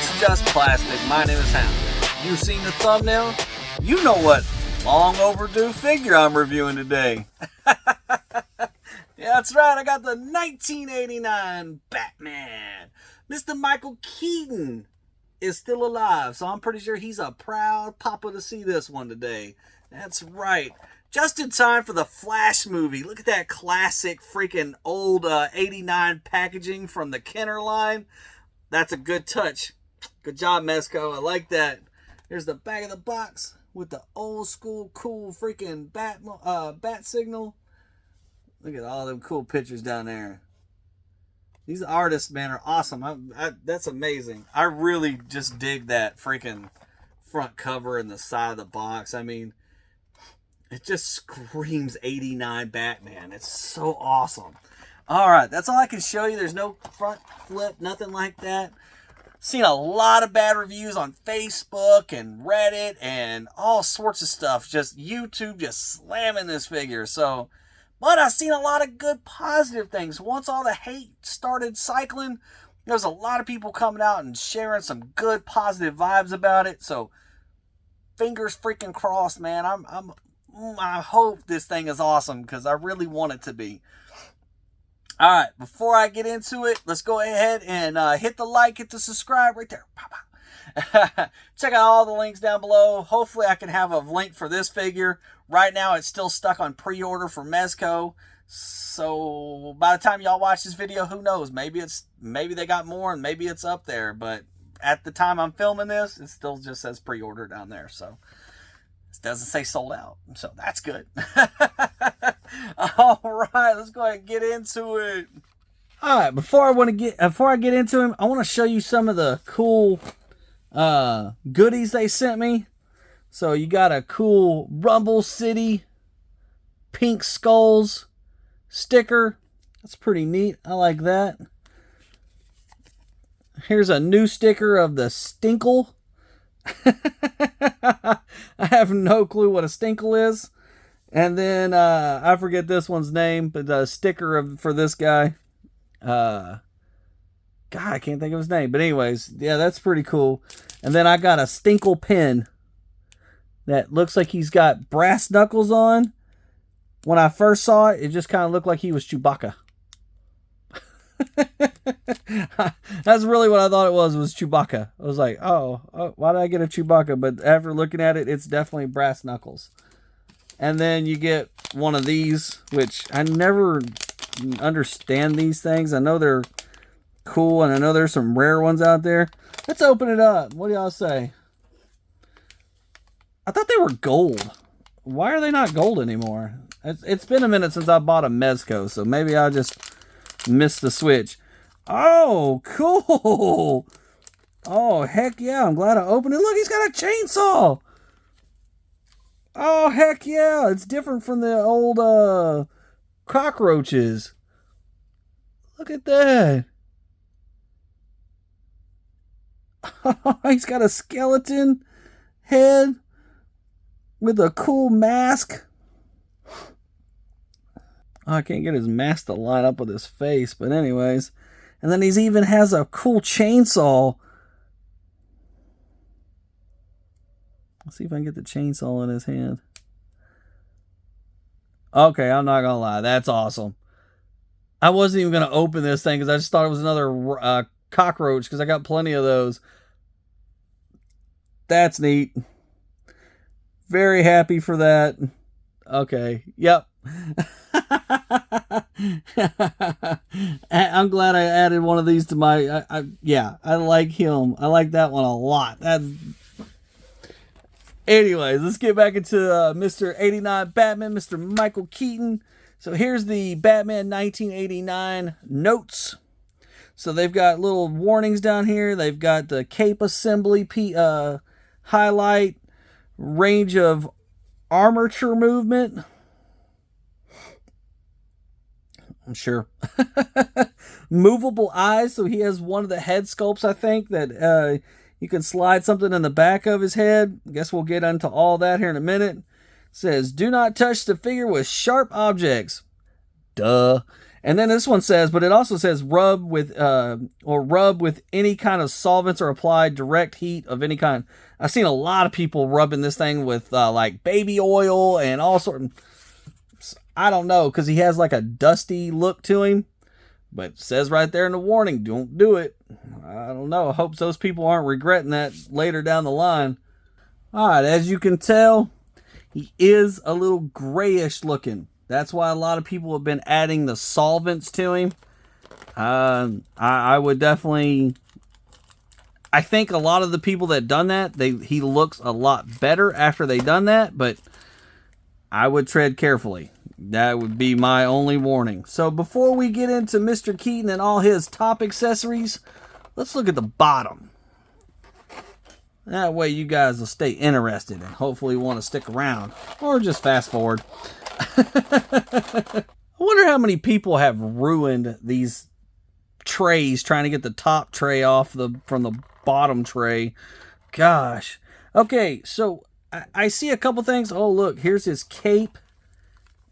It's Just Plastic. My name is Hound. You've seen the thumbnail? You know what long overdue figure I'm reviewing today. Yeah, that's right. I got the 1989 Batman. Mr. Michael Keaton is still alive, so I'm pretty sure he's a proud papa to see this one today. That's right. Just in time for the Flash movie. Look at that classic freaking old 89 packaging from the Kenner line. That's a good touch. Good job, Mezco. I like that. Here's the back of the box with the old school cool freaking bat signal. Look at all them cool pictures down there. These artists, man, are awesome. That's amazing. I really just dig that freaking front cover and the side of the box. I mean, it just screams 89 Batman. It's so awesome. All right, that's all I can show you. There's no front flip, nothing like that. Seen a lot of bad reviews on Facebook and Reddit and all sorts of stuff. Just YouTube just slamming this figure. But I've seen a lot of good positive things. Once all the hate started cycling, there's a lot of people coming out and sharing some good positive vibes about it. So fingers freaking crossed, man. I hope this thing is awesome because I really want it to be. All right, before I get into it, let's go ahead and hit the like, hit the subscribe right there. Check out all the links down below. Hopefully I can have a link for this figure. Right now it's still stuck on pre-order for Mezco. So by the time y'all watch this video, who knows? Maybe they got more and maybe it's up there. But at the time I'm filming this, it still just says pre-order down there. So it doesn't say sold out. So that's good. All right, let's go ahead and get into it. All right, before I get into him, I want to show you some of the cool goodies they sent me. So you got a cool Rumble City Pink Skulls sticker. That's pretty neat. I like that. Here's a new sticker of the Stinkle. I have no clue what a Stinkle is. And then I forget this one's name, but the sticker for this guy. God, I can't think of his name. But anyways, yeah, that's pretty cool. And then I got a Stinkle pin that looks like he's got brass knuckles on. When I first saw it, it just kind of looked like he was Chewbacca. That's really what I thought it was Chewbacca. I was like, oh, why did I get a Chewbacca? But after looking at it, it's definitely brass knuckles. And then you get one of these, which I never understand these things. I know they're cool, and I know there's some rare ones out there. Let's open it up. What do y'all say? I thought they were gold. Why are they not gold anymore? It's been a minute since I bought a Mezco, so maybe I just missed the switch. Oh, cool. Oh, heck yeah. I'm glad I opened it. Look, he's got a chainsaw. Oh, heck yeah. It's different from the old cockroaches. Look at that. He's got a skeleton head with a cool mask. Oh, I can't get his mask to line up with his face, but anyways. And then he even has a cool chainsaw. Let's see if I can get the chainsaw in his hand. Okay, I'm not gonna lie. That's awesome. I wasn't even gonna open this thing because I just thought it was another cockroach because I got plenty of those. That's neat. Very happy for that. Okay. Yep. I'm glad I added one of these to my... yeah, I like him. I like that one a lot. Anyways, let's get back into Mr. 89 Batman, Mr. Michael Keaton. So here's the Batman 1989 notes. So they've got little warnings down here. They've got the cape assembly highlight, range of armature movement. I'm sure. Movable eyes. So he has one of the head sculpts, I think, that you can slide something in the back of his head. I guess we'll get into all that here in a minute. It says, do not touch the figure with sharp objects. Duh. And then this one says, but it also says rub with any kind of solvents or applied direct heat of any kind. I've seen a lot of people rubbing this thing with like baby oil and all sorts. I don't know, because he has like a dusty look to him. But it says right there in the warning, don't do it. I don't know. I hope those people aren't regretting that later down the line. All right, as you can tell, he is a little grayish looking. That's why a lot of people have been adding the solvents to him. I would definitely... I think a lot of the people that done that, he looks a lot better after they done that, but I would tread carefully. That would be my only warning. So before we get into Mr. Keaton and all his top accessories, let's look at the bottom. That way you guys will stay interested and hopefully want to stick around. Or just fast forward. I wonder how many people have ruined these trays trying to get the top tray off from the bottom tray. Gosh. Okay, so I see a couple things. Oh, look, here's his cape.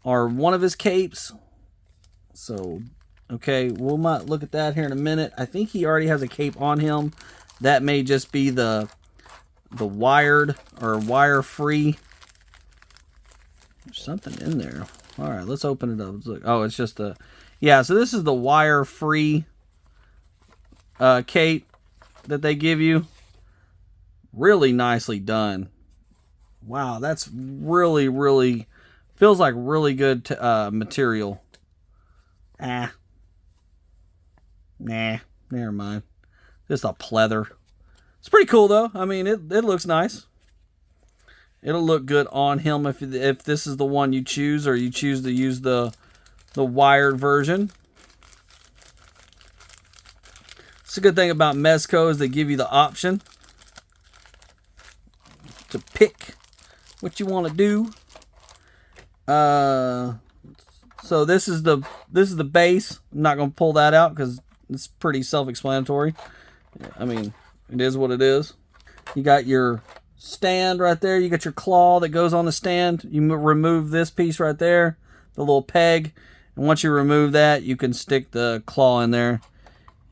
Or one of his capes. So, okay, we might look at that here in a minute. I think he already has a cape on him. That may just be the wired or wire-free. There's something in there. All right, let's open it up. Let's look. Oh, it's just the... Yeah, so this is the wire-free cape that they give you. Really nicely done. Wow, that's really, really... Feels like really good material. Nah, never mind. Just a pleather. It's pretty cool, though. I mean, it looks nice. It'll look good on him if this is the one you choose, or you choose to use the wired version. It's a good thing about Mezco is they give you the option to pick what you want to do. So this is the base. I'm not going to pull that out because it's pretty self-explanatory. I mean, it is what it is. You got your stand right there. You got your claw that goes on the stand. You remove this piece right there, the little peg. And once you remove that, you can stick the claw in there.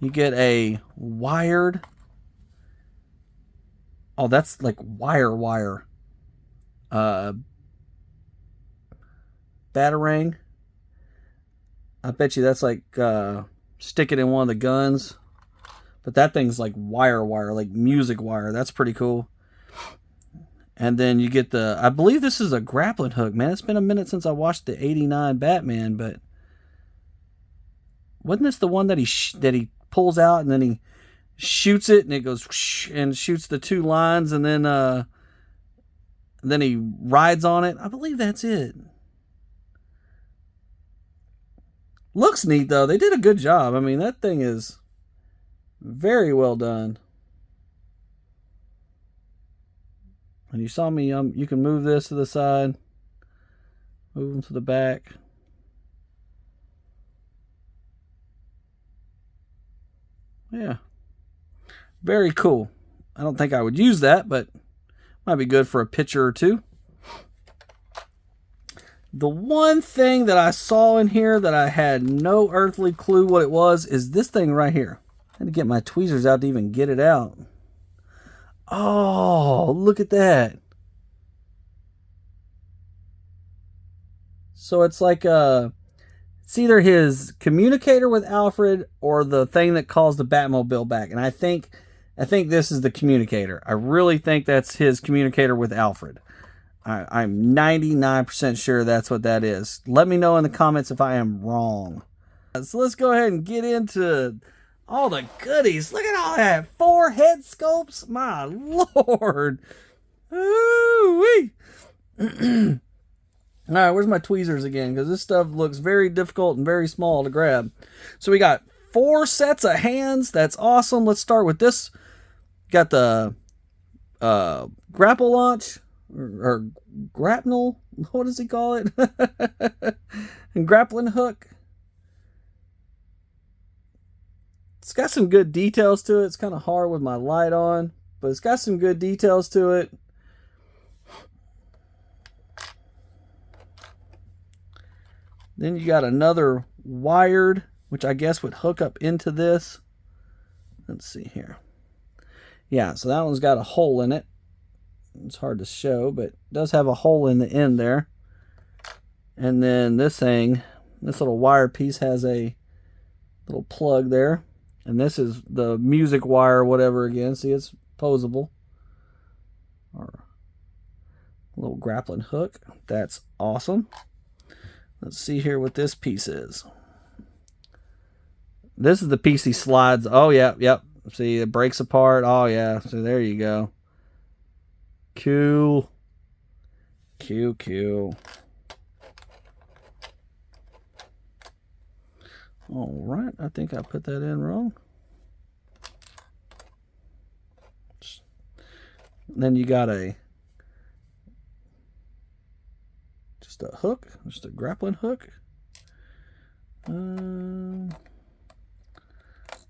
You get a wired... Oh, that's like wire. Batarang. I bet you that's like stick it in one of the guns. But that thing's like wire, like music wire. That's pretty cool. And then you get the... I believe this is a grappling hook, man. It's been a minute since I watched the 89 Batman, but... Wasn't this the one that he pulls out and then he shoots it and it goes whoosh, and shoots the two lines and then he rides on it? I believe that's it. Looks neat, though. They did a good job. I mean, that thing is very well done. And you saw me, you can move this to the side. Move them to the back. Yeah. Very cool. I don't think I would use that, but might be good for a picture or two. The one thing that I saw in here that I had no earthly clue what it was is this thing right here. I had to get my tweezers out to even get it out. Oh, look at that. So it's like it's either his communicator with Alfred or the thing that calls the Batmobile back. And I think this is the communicator. I really think that's his communicator with Alfred. I'm 99% sure that's what that is. Let me know in the comments if I am wrong. So let's go ahead and get into all the goodies. Look at all that. 4 head sculpts. My Lord. Ooh-wee. All right, where's my tweezers again? Because this stuff looks very difficult and very small to grab. So we got 4 sets of hands. That's awesome. Let's start with this. Got the grapple launch. Or grapnel, what does he call it? And grappling hook. It's got some good details to it. It's kind of hard with my light on, but it's got some good details to it. Then you got another wired, which I guess would hook up into this. Let's see here. Yeah, so that one's got a hole in it. It's hard to show, but it does have a hole in the end there. And then this thing, this little wire piece has a little plug there. And this is the music wire or whatever again. See, it's posable. Or a little grappling hook. That's awesome. Let's see here what this piece is. This is the piece he slides. Oh, yeah, yep. See, it breaks apart. Oh, yeah. So there you go. Cool. Cool. All right. I think I put that in wrong. Then you got just a hook, just a grappling hook.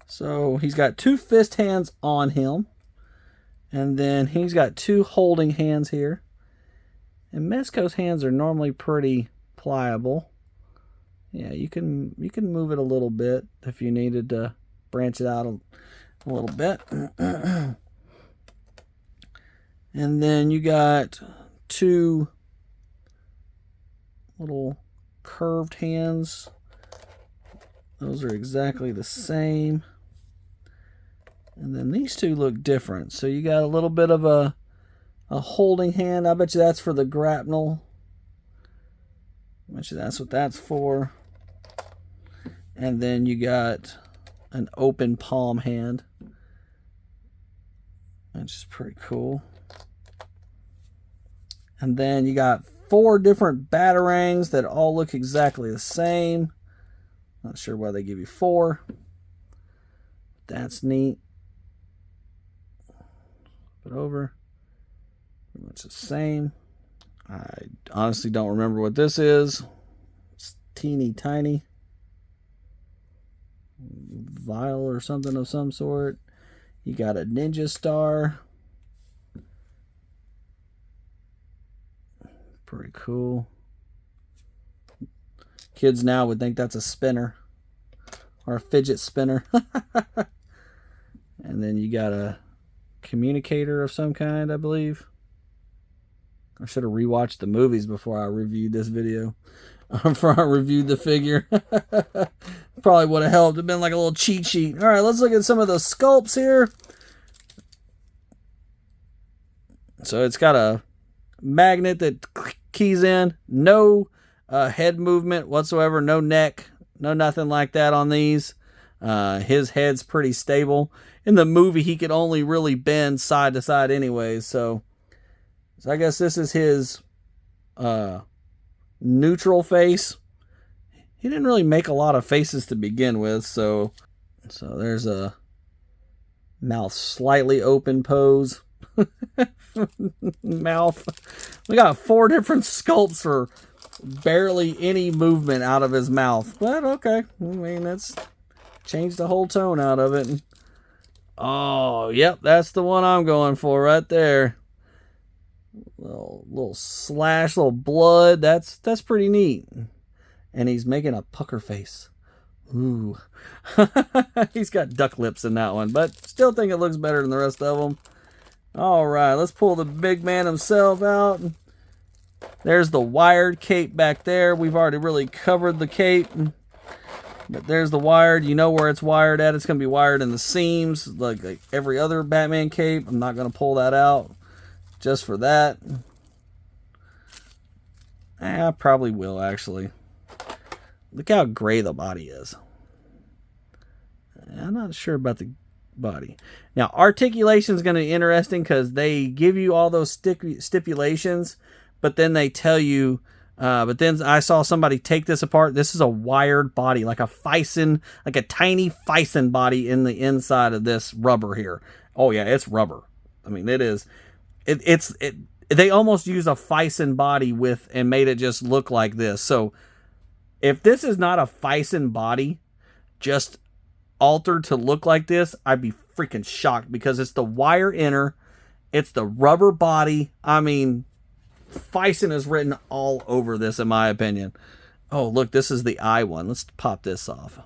So he's got 2 fist hands on him, and then he's got 2 holding hands here. And Mezco's hands are normally pretty pliable. Yeah, you can move it a little bit if you needed to branch it out a little bit. And then you got 2 little curved hands. Those are exactly the same. And then these 2 look different. So you got a little bit of a holding hand. I bet you that's for the grapnel. I bet you that's what that's for. And then you got an open palm hand, which is pretty cool. And then you got 4 different batarangs that all look exactly the same. Not sure why they give you 4. That's neat. Flip it over. Pretty much the same. I honestly don't remember what this is. It's teeny tiny. Vial or something of some sort. You got a ninja star. Pretty cool. Kids now would think that's a spinner or a fidget spinner. And then you got a communicator of some kind, I believe. I should have rewatched the movies before I reviewed this video. Before I reviewed the figure. Probably would have helped. It'd been like a little cheat sheet. All right, let's look at some of the sculpts here. So it's got a magnet that keys in. No head movement whatsoever. No neck. No nothing like that on these. His head's pretty stable. In the movie, he could only really bend side to side anyways. So I guess this is his neutral face. He didn't really make a lot of faces to begin with. So there's a mouth slightly open pose. Mouth. We got 4 different sculpts for barely any movement out of his mouth. But okay. I mean, that's changed the whole tone out of it. Oh, yep. That's the one I'm going for right there. Little slash, little blood. That's pretty neat. And he's making a pucker face. Ooh. He's got duck lips in that one. But still think it looks better than the rest of them. Alright, let's pull the big man himself out. There's the wired cape back there. We've already really covered the cape. But there's the wired. You know where it's wired at. It's going to be wired in the seams like every other Batman cape. I'm not going to pull that out just for that. I probably will, actually. Look how gray the body is. I'm not sure about the body. Now, articulation is going to be interesting because they give you all those stipulations, but then they tell you, but then I saw somebody take this apart. This is a wired body, like a Fison, like a tiny Fison body in the inside of this rubber here. Oh yeah, it's rubber. I mean, it is. They almost used a Fison body with and made it just look like this. So if this is not a Fison body, just altered to look like this, I'd be freaking shocked because it's the wire inner, it's the rubber body. I mean, Fison is written all over this, in my opinion. Oh, look, this is the eye one. Let's pop this off.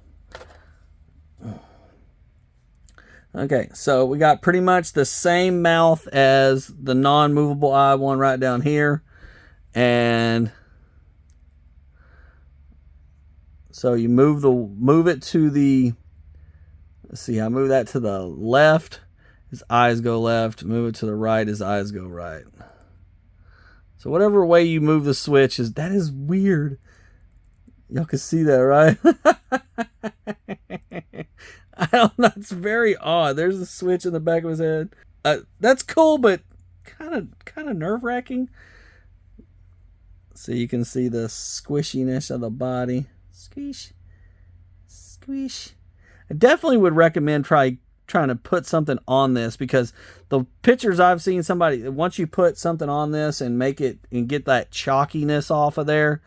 Okay, so we got pretty much the same mouth as the non-movable eye one right down here. And so you move it to the, let's see, I move that to the left, his eyes go left. Move it to the right, his eyes go right. So whatever way you move the switch that is weird. Y'all can see that, right? I don't know. It's very odd. There's a switch in the back of his head. That's cool, but kind of nerve-wracking. So you can see the squishiness of the body. Squish, squish. I definitely would recommend trying to put something on this, because the pictures I've seen, somebody, once you put something on this and make it and get that chalkiness off of there,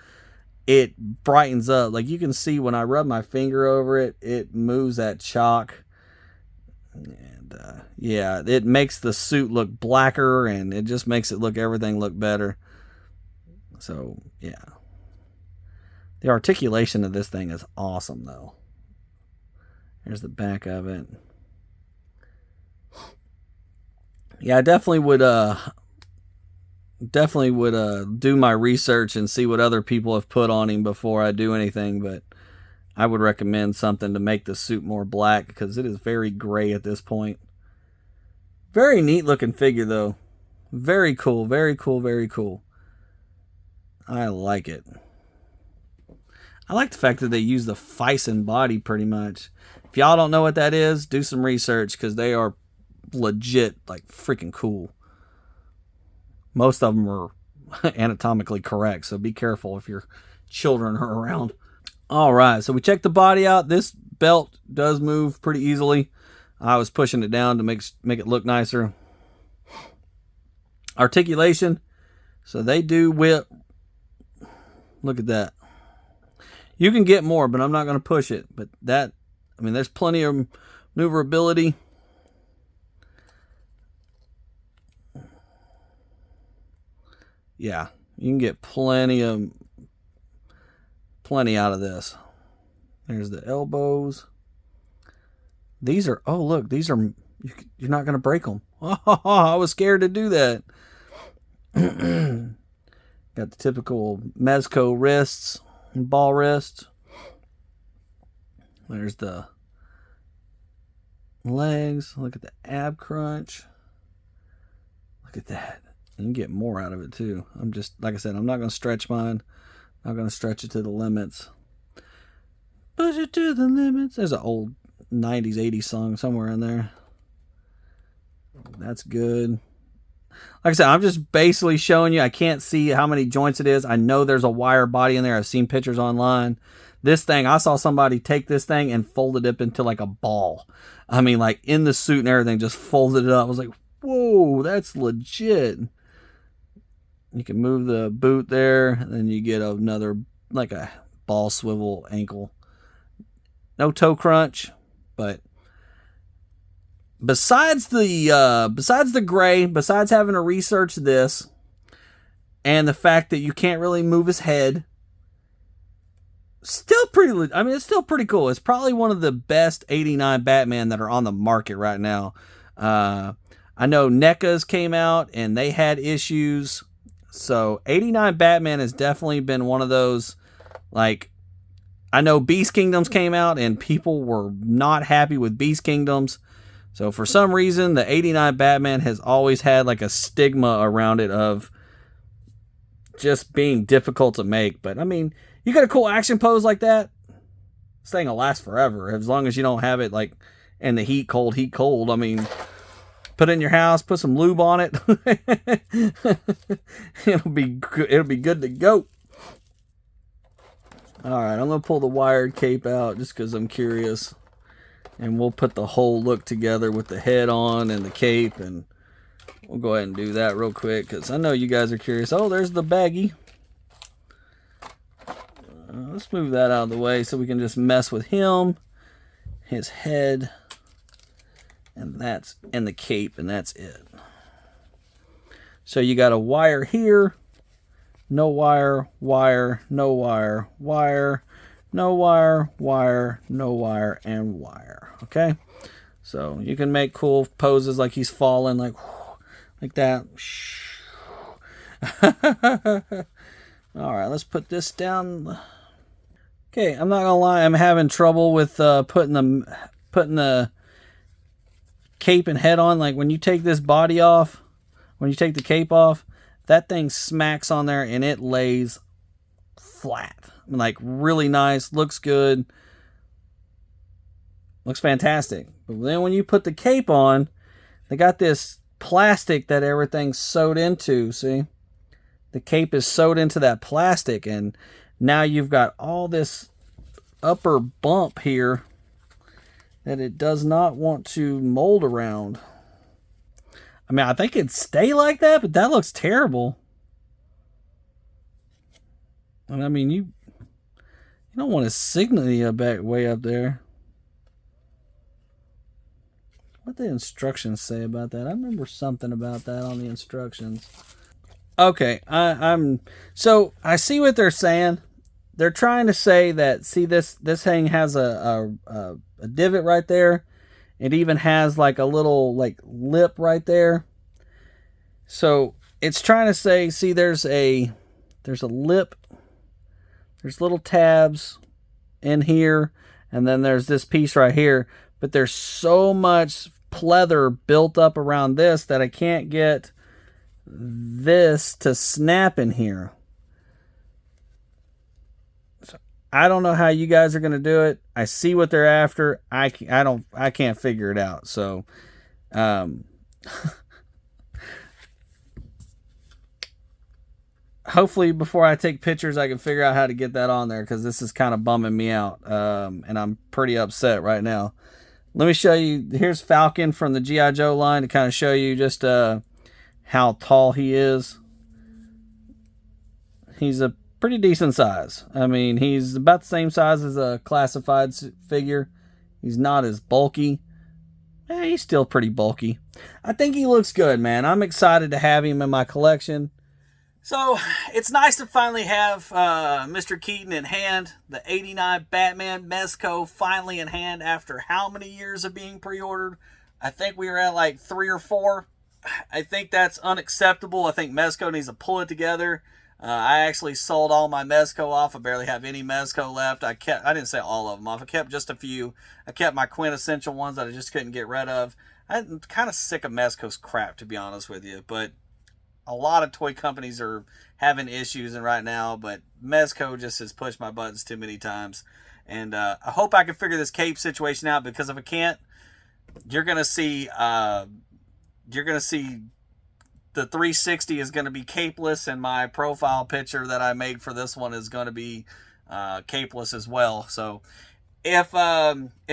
it brightens up. Like you can see when I rub my finger over it, it moves that chalk. And yeah, it makes the suit look blacker, and it just makes everything look better. So yeah, the articulation of this thing is awesome though. There's the back of it. Yeah, I definitely would do my research and see what other people have put on him before I do anything, but I would recommend something to make the suit more black, because it is very gray at this point. Very neat looking figure though. Very cool, very cool, very cool. I like it. I like the fact that they use the Fison body pretty much. If y'all don't know what that is, do some research, because they are legit like freaking cool. Most of them are anatomically correct, so be careful if your children are around. All right, so we checked the body out. This belt does move pretty easily. I was pushing it down to make it look nicer. Articulation, so they do whip. Look at that. You can get more, but I'm not going to push it. But that, I mean, there's plenty of maneuverability. Yeah, you can get plenty out of this. There's the elbows. These are, oh look, these are, you're not going to break them. Oh, I was scared to do that. Got the typical Mezco wrists and ball wrists. There's the legs. Look at the ab crunch. Look at that. You can get more out of it too. I'm just, like I said, I'm not going to stretch mine. I'm not going to stretch it to the limits. Push it to the limits. There's an old 90s, 80s song somewhere in there. That's good. Like I said, I'm just basically showing you. I can't see how many joints it is. I know there's a wire body in there. I've seen pictures online. This thing, I saw somebody take this thing and folded it into like a ball. I mean, like in the suit and everything, just folded it up. I was like, whoa, that's legit. You can move the boot there, and then you get another, like a ball swivel ankle. No toe crunch, but besides the gray, besides having to research this, and the fact that you can't really move his head, still pretty, I mean, it's still pretty cool. It's probably one of the best 89 Batman that are on the market right now. I know NECA's came out, and they had issues. So 89 Batman has definitely been one of those, like, I know Beast Kingdoms came out and people were not happy with Beast Kingdoms. So for some reason, the 89 Batman has always had like a stigma around it of just being difficult to make. But I mean, you got a cool action pose like that, this thing will last forever. As long as you don't have it like in the heat cold. I mean, put it in your house, put some lube on it. It'll be good to go. All right, I'm going to pull the wired cape out just because I'm curious. And we'll put the whole look together with the head on and the cape. And we'll go ahead and do that real quick because I know you guys are curious. Oh, there's the baggie. Let's move that out of the way so we can just mess with him, his head, and the cape, and that's it. So you got a wire here, no wire, wire, no wire, wire, no wire, wire, no wire, and wire. Okay, so you can make cool poses like he's falling, like that. All right, let's put this down. Okay, I'm not gonna lie, I'm having trouble with putting the cape and head on. Like when you take this body off, when you take the cape off, that thing smacks on there and it lays flat. I mean, like really nice, looks good, looks fantastic. But then when you put the cape on, they got this plastic that everything's sewed into. See, the cape is sewed into that plastic, and now you've got all this upper bump here that it does not want to mold around. I mean, I think it'd stay like that, but that looks terrible. And I mean, you don't want to signal you back way up there. What the instructions say about that? I remember something about that on the instructions. Okay, so I see what they're saying. They're trying to say that, see, this thing has a divot right there. It even has like a little like lip right there. So it's trying to say, see, there's a lip, there's little tabs in here, and then there's this piece right here. But there's so much pleather built up around this that I can't get this to snap in here. So I don't know how you guys are going to do it. I see what they're after. I can't figure it out. So hopefully before I take pictures I can figure out how to get that on there, because this is kind of bumming me out, and I'm pretty upset right now. Let me show you. Here's Falcon from the G.I. Joe line to kind of show you just how tall he is. He's a pretty decent size. I mean, he's about the same size as a classified figure. He's not as bulky. He's still pretty bulky. I think he looks good, man. I'm excited to have him in my collection. So, it's nice to finally have Mr. Keaton in hand. The 89 Batman Mezco finally in hand after how many years of being pre-ordered? I think we were at like 3 or 4. I think that's unacceptable. I think Mezco needs to pull it together. I actually sold all my Mezco off. I barely have any Mezco left. I didn't say all of them off. I kept just a few. I kept my quintessential ones that I just couldn't get rid of. I'm kind of sick of Mezco's crap, to be honest with you. But a lot of toy companies are having issues right now. But Mezco just has pushed my buttons too many times. And I hope I can figure this cape situation out, because if I can't, you're going to see the 360 is going to be capeless, and my profile picture that I made for this one is going to be capeless as well. So if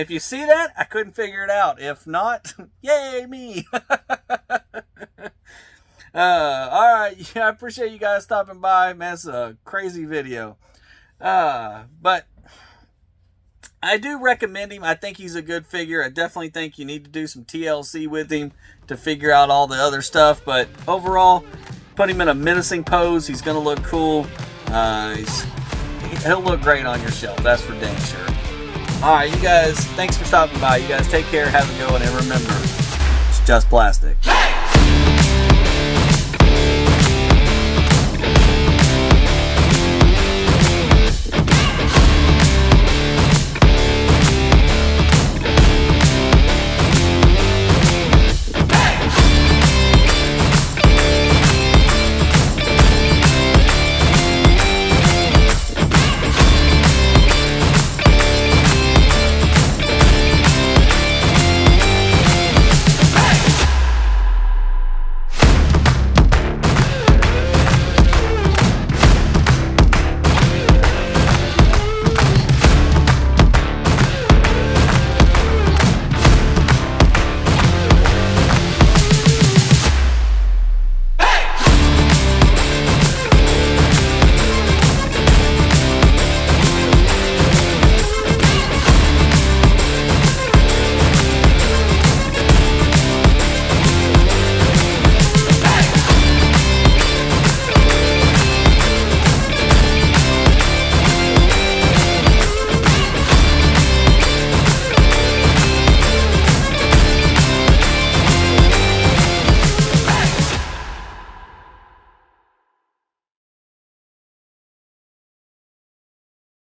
you see that, I couldn't figure it out. If not, yay me. All right, yeah, I appreciate you guys stopping by, man. It's a crazy video, but I do recommend him. I think he's a good figure. I definitely think you need to do some TLC with him to figure out all the other stuff. But overall, put him in a menacing pose. He's going to look cool. He'll look great on your shelf. That's for dang sure. All right, you guys, thanks for stopping by. You guys take care. Have a good one. And remember, it's just plastic.